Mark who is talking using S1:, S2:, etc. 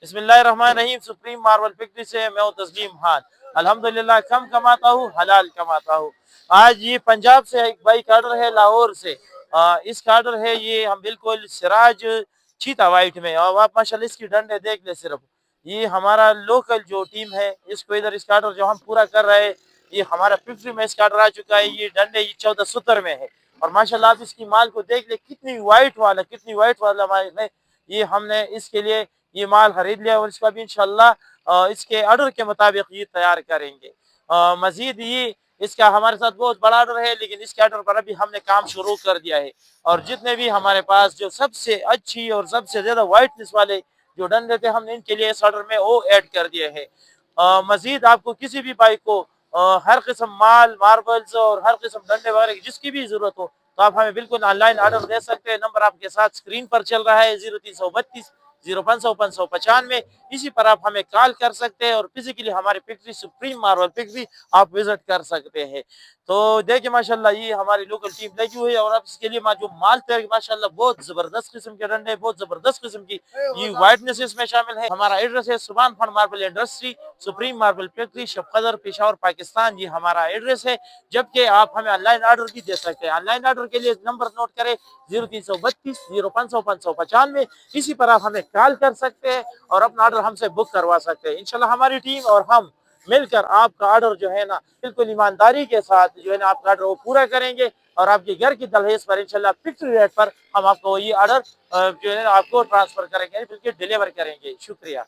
S1: बिस्मिल्लाहिर्रहमानिर्रहीम। Supreme marble factory से मैं हूं तस्लीम खान। अल्हम्दुलिल्लाह कम कमाता हूँ, हलाल कमाता हूँ। आज ये पंजाब से एक बाइक ऑर्डर है, लाहौर से। इसका ऑर्डर है, ये हम बिल्कुल सिराज चीता वाइट में। और आप माशाल्लाह इसकी डंडे देख ले सिर्फ। ये हमारा लोकल जो टीम है, इसको इधर इसका ऑर्डर जो हम पूरा कर रहे हैं, ये हमारा फैक्ट्री में इसका ऑर्डर आ चुका है। ये डंडे ये 1470 में है। और माशाल्लाह आप इसकी माल को देख ले, कितनी वाइट वाला माल है। ये हमने इसके लिए ये माल खरीद लिया और इसका भी इंशाल्लाह इसके ऑर्डर के मुताबिक ये तैयार करेंगे। मजीद ये इसका हमारे साथ बहुत बड़ा ऑर्डर है, लेकिन इसके ऑर्डर पर अभी हमने काम शुरू कर दिया है। और जितने भी हमारे पास जो सबसे अच्छी और सबसे ज्यादा वाइटनेस वाले जो डंडे थे, हमने इनके लिए इस ऑर्डर में वो ऐड कर दिए हैं। मजीद आपको किसी भी बाइक को हर किस्म माल, मार्बल्स और हर किस्म डंडे वगैरह की जिसकी भी जरूरत हो, तो आप हमें बिल्कुल ऑनलाइन ऑर्डर दे सकते हैं। नंबर आपके साथ स्क्रीन पर चल रहा है, 0332 0595। इसी पर आप हमें कॉल कर सकते हैं और फिजिकली हमारी फैक्ट्री सुप्रीम मार्बल फैक्ट्री आप विजिट कर सकते हैं। तो देखिए माशाल्लाह ये हमारी लोकल टीम लगी हुई है। और अब इसके लिए जो माल तैयार माशाल्लाह बहुत जबरदस्त किस्म के डंडे, बहुत जबरदस्त किस्म की ये वाइटनेस इसमें शामिल है। हमारा एड्रेस है Subhan Khan marble industry, supreme marble factory, Shabqadar, Peshawar, Pakistan. ये हमारा एड्रेस है। जबकि आप हमें ऑनलाइन ऑर्डर भी दे सकते हैं। ऑनलाइन ऑर्डर के लिए नंबर नोट करें, 0332 0595। इसी पर आप हमें कॉल कर सकते हैं और अपना ऑर्डर हमसे बुक करवा सकते हैं। इंशाल्लाह हमारी टीम और हम मिलकर आपका ऑर्डर जो है ना बिल्कुल ईमानदारी के साथ जो है ना आपका ऑर्डर वो पूरा करेंगे। और आपके घर की दहलीज पर इंशाल्लाह फिक्स रेट पर हम आपको ये ऑर्डर जो है आपको ट्रांसफर करेंगे, बिल्कुल डिलीवर करेंगे। शुक्रिया।